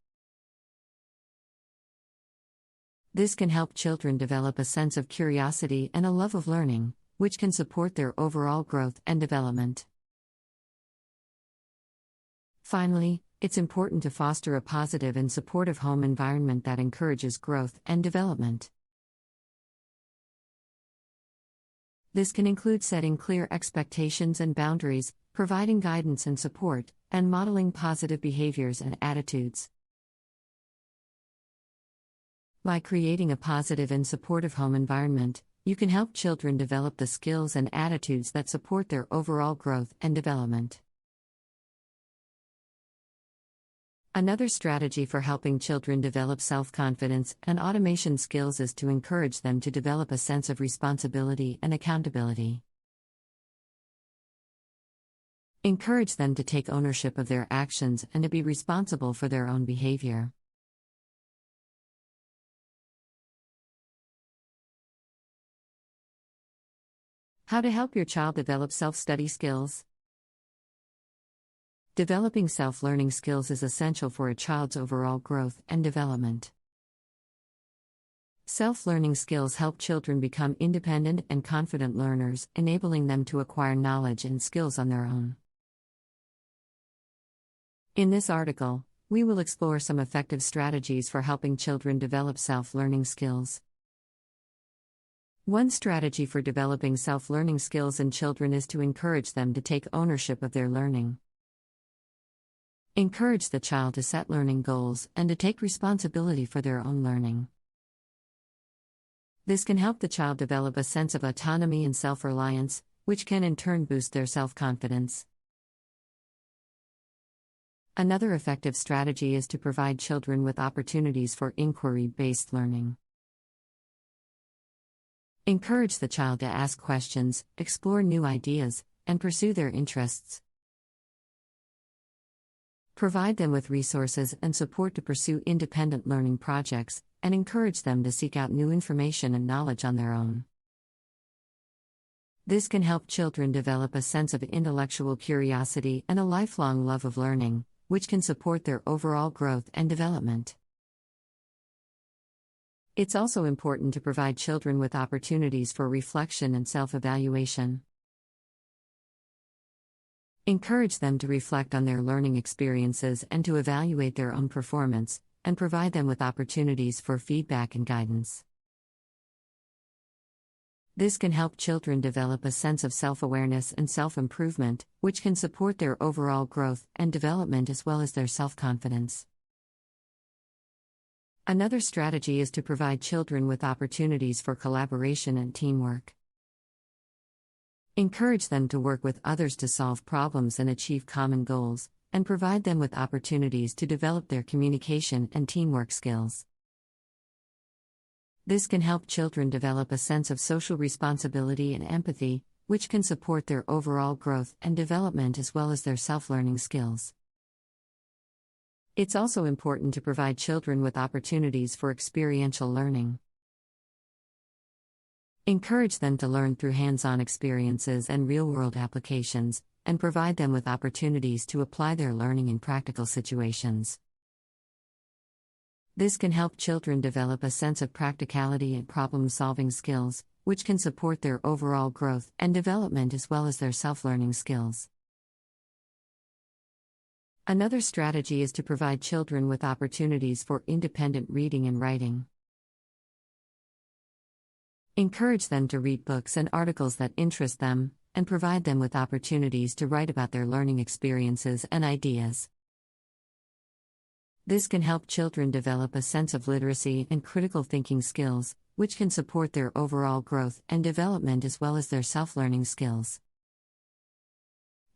This can help children develop a sense of curiosity and a love of learning, which can support their overall growth and development. Finally, it's important to foster a positive and supportive home environment that encourages growth and development. This can include setting clear expectations and boundaries, providing guidance and support, and modeling positive behaviors and attitudes. By creating a positive and supportive home environment, you can help children develop the skills and attitudes that support their overall growth and development. Another strategy for helping children develop self-confidence and automation skills is to encourage them to develop a sense of responsibility and accountability. Encourage them to take ownership of their actions and to be responsible for their own behavior. How to help your child develop self-study skills? Developing self-learning skills is essential for a child's overall growth and development. Self-learning skills help children become independent and confident learners, enabling them to acquire knowledge and skills on their own. In this article, we will explore some effective strategies for helping children develop self-learning skills. One strategy for developing self-learning skills in children is to encourage them to take ownership of their learning. Encourage the child to set learning goals and to take responsibility for their own learning. This can help the child develop a sense of autonomy and self-reliance, which can in turn boost their self-confidence. Another effective strategy is to provide children with opportunities for inquiry-based learning. Encourage the child to ask questions, explore new ideas, and pursue their interests. Provide them with resources and support to pursue independent learning projects, and encourage them to seek out new information and knowledge on their own. This can help children develop a sense of intellectual curiosity and a lifelong love of learning, which can support their overall growth and development. It's also important to provide children with opportunities for reflection and self-evaluation. Encourage them to reflect on their learning experiences and to evaluate their own performance, and provide them with opportunities for feedback and guidance. This can help children develop a sense of self-awareness and self-improvement, which can support their overall growth and development as well as their self-confidence. Another strategy is to provide children with opportunities for collaboration and teamwork. Encourage them to work with others to solve problems and achieve common goals, and provide them with opportunities to develop their communication and teamwork skills. This can help children develop a sense of social responsibility and empathy, which can support their overall growth and development as well as their self-learning skills. It's also important to provide children with opportunities for experiential learning. Encourage them to learn through hands-on experiences and real-world applications, and provide them with opportunities to apply their learning in practical situations. This can help children develop a sense of practicality and problem-solving skills, which can support their overall growth and development as well as their self-learning skills. Another strategy is to provide children with opportunities for independent reading and writing. Encourage them to read books and articles that interest them, and provide them with opportunities to write about their learning experiences and ideas. This can help children develop a sense of literacy and critical thinking skills, which can support their overall growth and development as well as their self-learning skills.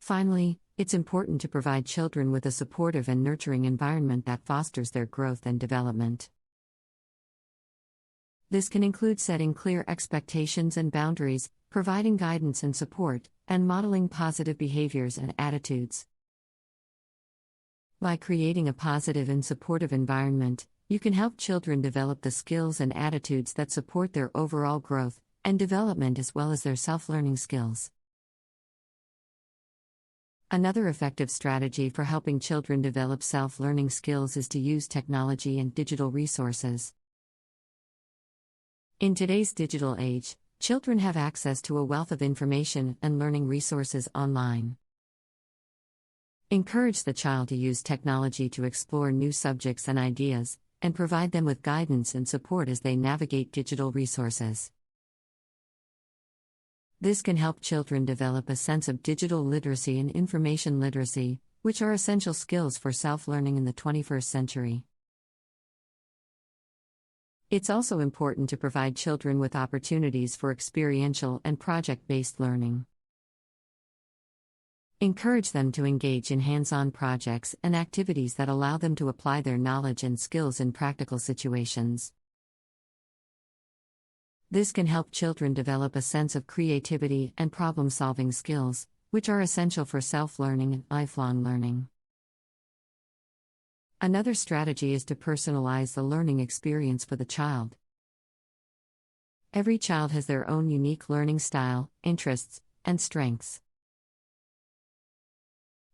Finally, it's important to provide children with a supportive and nurturing environment that fosters their growth and development. This can include setting clear expectations and boundaries, providing guidance and support, and modeling positive behaviors and attitudes. By creating a positive and supportive environment, you can help children develop the skills and attitudes that support their overall growth and development as well as their self-learning skills. Another effective strategy for helping children develop self-learning skills is to use technology and digital resources. In today's digital age, children have access to a wealth of information and learning resources online. Encourage the child to use technology to explore new subjects and ideas, and provide them with guidance and support as they navigate digital resources. This can help children develop a sense of digital literacy and information literacy, which are essential skills for self-learning in the 21st century. It's also important to provide children with opportunities for experiential and project-based learning. Encourage them to engage in hands-on projects and activities that allow them to apply their knowledge and skills in practical situations. This can help children develop a sense of creativity and problem-solving skills, which are essential for self-learning and lifelong learning. Another strategy is to personalize the learning experience for the child. Every child has their own unique learning style, interests, and strengths.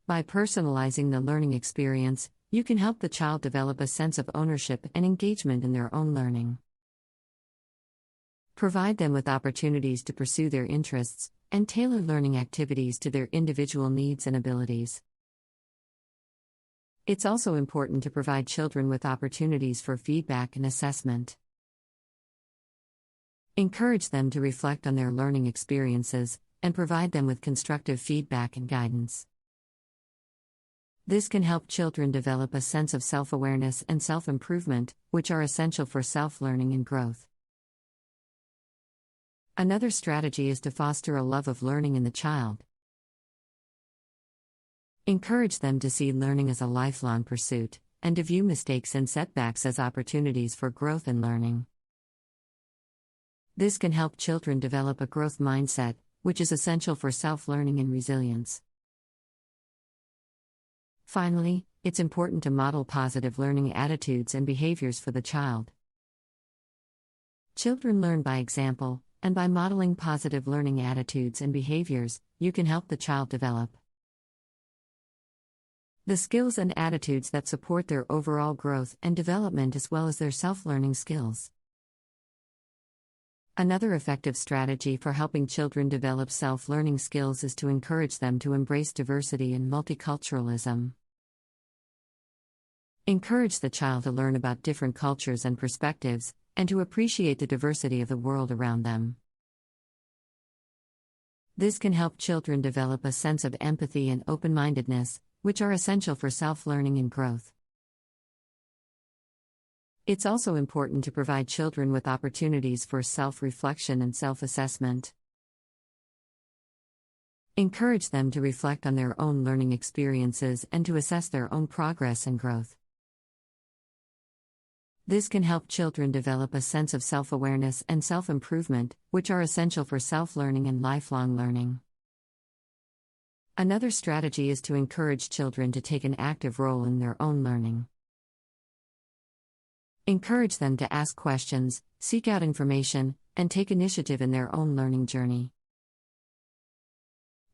By personalizing the learning experience, you can help the child develop a sense of ownership and engagement in their own learning. Provide them with opportunities to pursue their interests, and tailor learning activities to their individual needs and abilities. It's also important to provide children with opportunities for feedback and assessment. Encourage them to reflect on their learning experiences, and provide them with constructive feedback and guidance. This can help children develop a sense of self-awareness and self-improvement, which are essential for self-learning and growth. Another strategy is to foster a love of learning in the child. Encourage them to see learning as a lifelong pursuit, and to view mistakes and setbacks as opportunities for growth and learning. This can help children develop a growth mindset, which is essential for self-learning and resilience. Finally, it's important to model positive learning attitudes and behaviors for the child. Children learn by example, and by modeling positive learning attitudes and behaviors, you can help the child develop the skills and attitudes that support their overall growth and development as well as their self-learning skills. Another effective strategy for helping children develop self-learning skills is to encourage them to embrace diversity and multiculturalism. Encourage the child to learn about different cultures and perspectives, and to appreciate the diversity of the world around them. This can help children develop a sense of empathy and open-mindedness, which are essential for self-learning and growth. It's also important to provide children with opportunities for self-reflection and self-assessment. Encourage them to reflect on their own learning experiences and to assess their own progress and growth. This can help children develop a sense of self-awareness and self-improvement, which are essential for self-learning and lifelong learning. Another strategy is to encourage children to take an active role in their own learning. Encourage them to ask questions, seek out information, and take initiative in their own learning journey.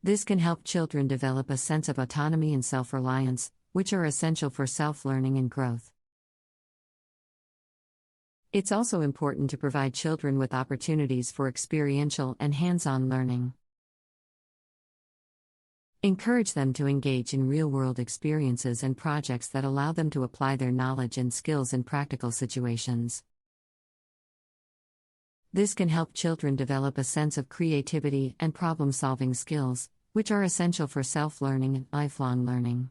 This can help children develop a sense of autonomy and self-reliance, which are essential for self-learning and growth. It's also important to provide children with opportunities for experiential and hands-on learning. Encourage them to engage in real-world experiences and projects that allow them to apply their knowledge and skills in practical situations. This can help children develop a sense of creativity and problem-solving skills, which are essential for self-learning and lifelong learning.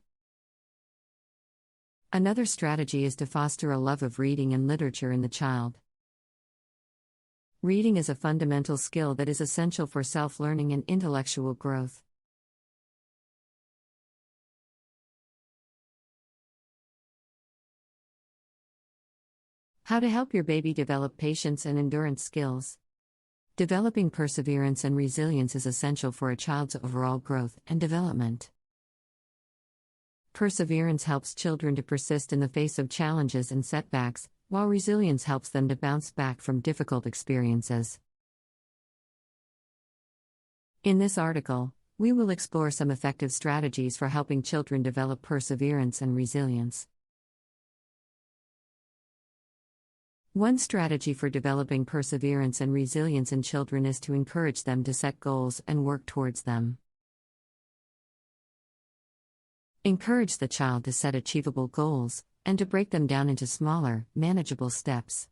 Another strategy is to foster a love of reading and literature in the child. Reading is a fundamental skill that is essential for self-learning and intellectual growth. How to help your baby develop patience and endurance skills. Developing perseverance and resilience is essential for a child's overall growth and development. Perseverance helps children to persist in the face of challenges and setbacks, while resilience helps them to bounce back from difficult experiences. In this article, we will explore some effective strategies for helping children develop perseverance and resilience. One strategy for developing perseverance and resilience in children is to encourage them to set goals and work towards them. Encourage the child to set achievable goals, and to break them down into smaller, manageable steps.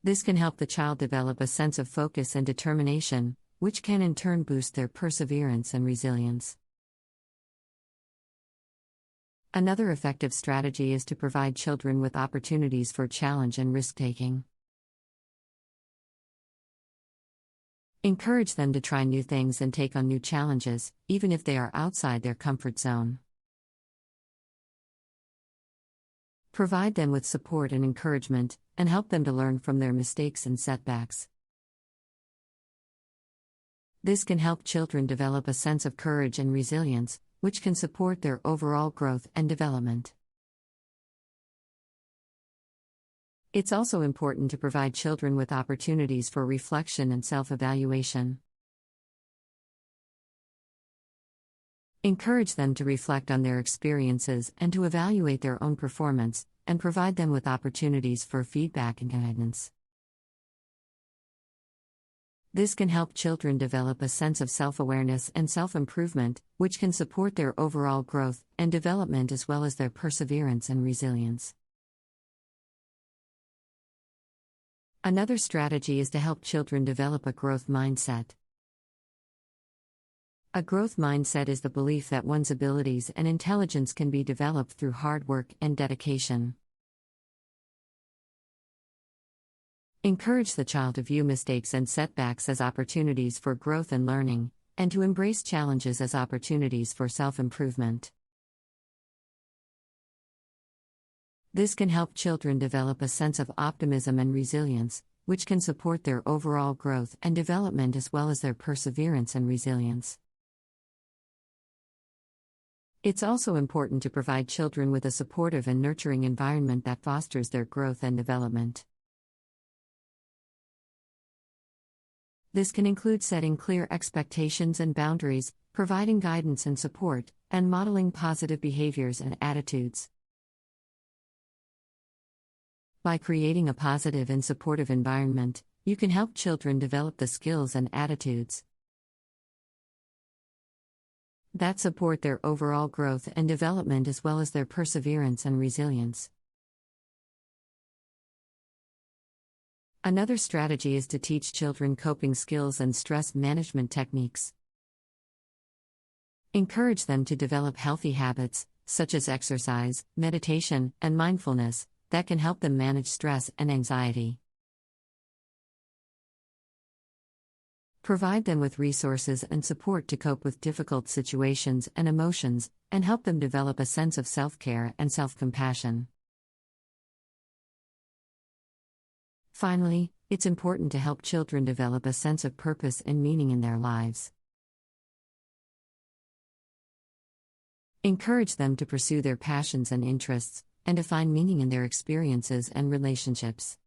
This can help the child develop a sense of focus and determination, which can in turn boost their perseverance and resilience. Another effective strategy is to provide children with opportunities for challenge and risk-taking. Encourage them to try new things and take on new challenges, even if they are outside their comfort zone. Provide them with support and encouragement, and help them to learn from their mistakes and setbacks. This can help children develop a sense of courage and resilience, which can support their overall growth and development. It's also important to provide children with opportunities for reflection and self-evaluation. Encourage them to reflect on their experiences and to evaluate their own performance, and provide them with opportunities for feedback and guidance. This can help children develop a sense of self-awareness and self-improvement, which can support their overall growth and development as well as their perseverance and resilience. Another strategy is to help children develop a growth mindset. A growth mindset is the belief that one's abilities and intelligence can be developed through hard work and dedication. Encourage the child to view mistakes and setbacks as opportunities for growth and learning, and to embrace challenges as opportunities for self-improvement. This can help children develop a sense of optimism and resilience, which can support their overall growth and development as well as their perseverance and resilience. It's also important to provide children with a supportive and nurturing environment that fosters their growth and development. This can include setting clear expectations and boundaries, providing guidance and support, and modeling positive behaviors and attitudes. By creating a positive and supportive environment, you can help children develop the skills and attitudes that support their overall growth and development as well as their perseverance and resilience. Another strategy is to teach children coping skills and stress management techniques. Encourage them to develop healthy habits, such as exercise, meditation, and mindfulness, that can help them manage stress and anxiety. Provide them with resources and support to cope with difficult situations and emotions, and help them develop a sense of self-care and self-compassion. Finally, it's important to help children develop a sense of purpose and meaning in their lives. Encourage them to pursue their passions and interests, and to find meaning in their experiences and relationships.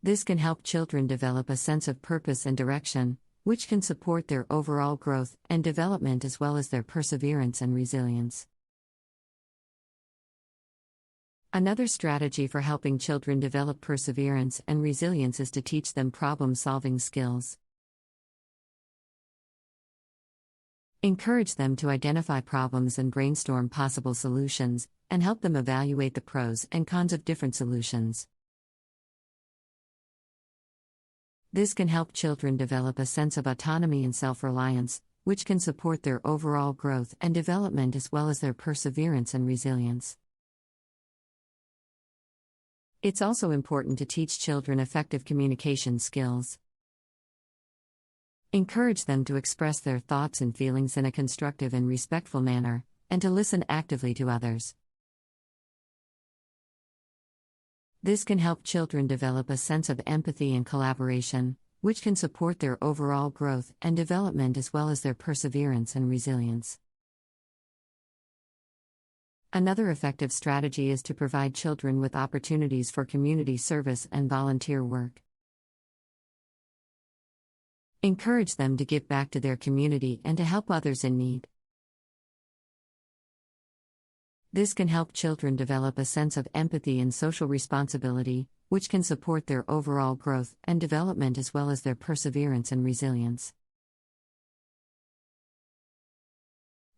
This can help children develop a sense of purpose and direction, which can support their overall growth and development as well as their perseverance and resilience. Another strategy for helping children develop perseverance and resilience is to teach them problem-solving skills. Encourage them to identify problems and brainstorm possible solutions, and help them evaluate the pros and cons of different solutions. This can help children develop a sense of autonomy and self-reliance, which can support their overall growth and development as well as their perseverance and resilience. It's also important to teach children effective communication skills. Encourage them to express their thoughts and feelings in a constructive and respectful manner, and to listen actively to others. This can help children develop a sense of empathy and collaboration, which can support their overall growth and development as well as their perseverance and resilience. Another effective strategy is to provide children with opportunities for community service and volunteer work. Encourage them to give back to their community and to help others in need. This can help children develop a sense of empathy and social responsibility, which can support their overall growth and development as well as their perseverance and resilience.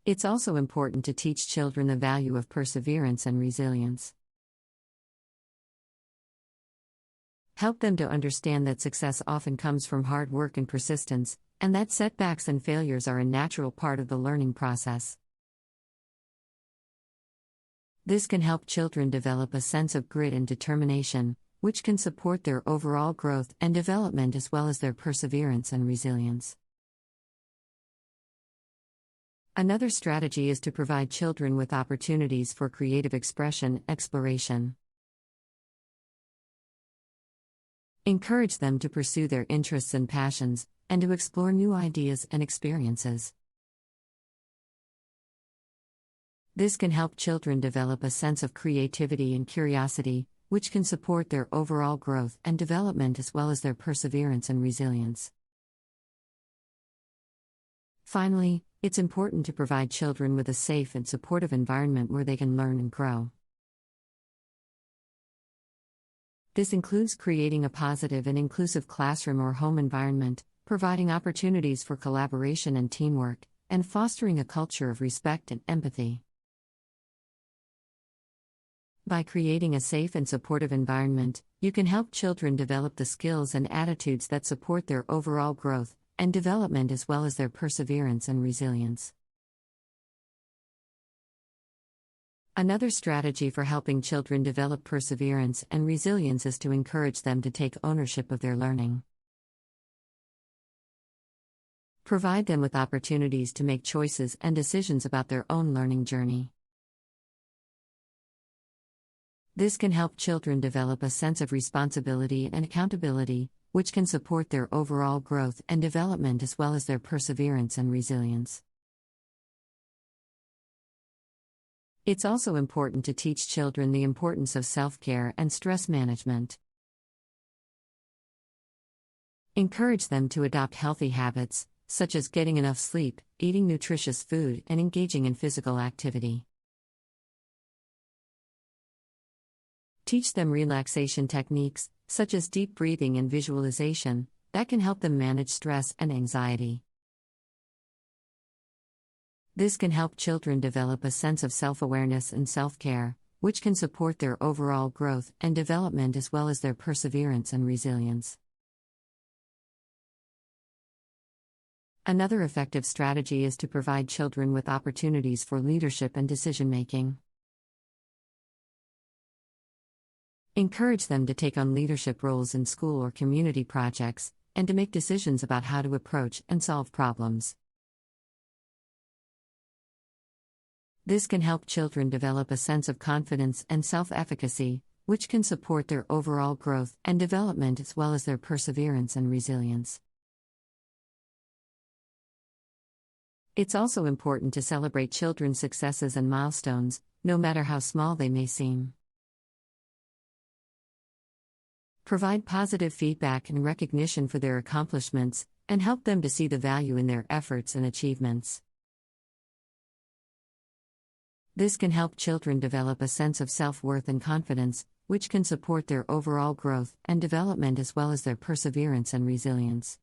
It's also important to teach children the value of perseverance and resilience. Help them to understand that success often comes from hard work and persistence, and that setbacks and failures are a natural part of the learning process. This can help children develop a sense of grit and determination, which can support their overall growth and development as well as their perseverance and resilience. Another strategy is to provide children with opportunities for creative expression and exploration. Encourage them to pursue their interests and passions, and to explore new ideas and experiences. This can help children develop a sense of creativity and curiosity, which can support their overall growth and development as well as their perseverance and resilience. Finally, it's important to provide children with a safe and supportive environment where they can learn and grow. This includes creating a positive and inclusive classroom or home environment, providing opportunities for collaboration and teamwork, and fostering a culture of respect and empathy. By creating a safe and supportive environment, you can help children develop the skills and attitudes that support their overall growth and development as well as their perseverance and resilience. Another strategy for helping children develop perseverance and resilience is to encourage them to take ownership of their learning. Provide them with opportunities to make choices and decisions about their own learning journey. This can help children develop a sense of responsibility and accountability, which can support their overall growth and development as well as their perseverance and resilience. It's also important to teach children the importance of self-care and stress management. Encourage them to adopt healthy habits, such as getting enough sleep, eating nutritious food, and engaging in physical activity. Teach them relaxation techniques, such as deep breathing and visualization, that can help them manage stress and anxiety. This can help children develop a sense of self-awareness and self-care, which can support their overall growth and development as well as their perseverance and resilience. Another effective strategy is to provide children with opportunities for leadership and decision-making. Encourage them to take on leadership roles in school or community projects, and to make decisions about how to approach and solve problems. This can help children develop a sense of confidence and self-efficacy, which can support their overall growth and development as well as their perseverance and resilience. It's also important to celebrate children's successes and milestones, no matter how small they may seem. Provide positive feedback and recognition for their accomplishments, and help them to see the value in their efforts and achievements. This can help children develop a sense of self-worth and confidence, which can support their overall growth and development as well as their perseverance and resilience.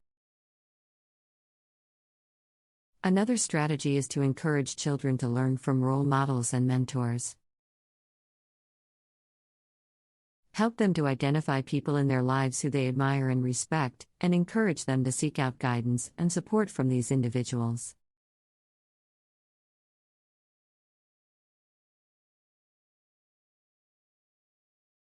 Another strategy is to encourage children to learn from role models and mentors. Help them to identify people in their lives who they admire and respect, and encourage them to seek out guidance and support from these individuals.